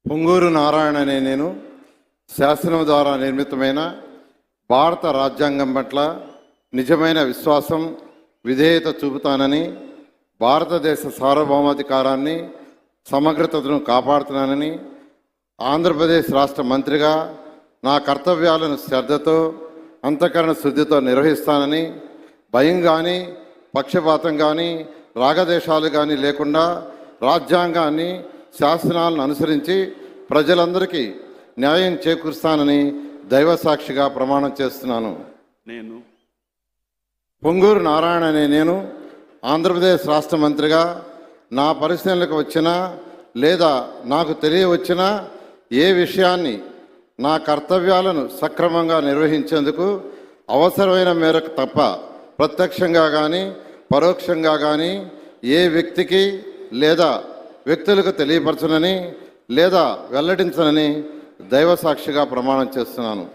పొంగూరు నారాయణ అనే నేను శాసనం ద్వారా నిర్మితమైన భారత రాజ్యాంగం పట్ల నిజమైన విశ్వాసం విధేయత చూపుతానని, భారతదేశ సార్వభౌమాధికారాన్ని సమగ్రతను కాపాడుతున్నానని, ఆంధ్రప్రదేశ్ రాష్ట్ర మంత్రిగా నా కర్తవ్యాలను శ్రద్ధతో అంతఃకరణ శుద్ధితో నిర్వహిస్తానని, భయం కానీ పక్షపాతం కానీ రాగదేశాలు కానీ లేకుండా రాజ్యాంగాన్ని శాసనాలను అనుసరించి ప్రజలందరికీ న్యాయం చేకూరుస్తానని దైవసాక్షిగా ప్రమాణం చేస్తున్నాను. నేను పొంగూరు నారాయణ అనే నేను ఆంధ్రప్రదేశ్ రాష్ట్ర మంత్రిగా నా పరిశీలనకు వచ్చినా లేదా నాకు తెలియవచ్చినా ఏ విషయాన్ని నా కర్తవ్యాలను సక్రమంగా నిర్వహించేందుకు అవసరమైన మేరకు తప్ప ప్రత్యక్షంగా కానీ పరోక్షంగా కానీ ఏ వ్యక్తికి లేదా వ్యక్తులకు తెలియపరచనని లేదా వెల్లడించనని దైవసాక్షిగా ప్రమాణం చేస్తున్నాను.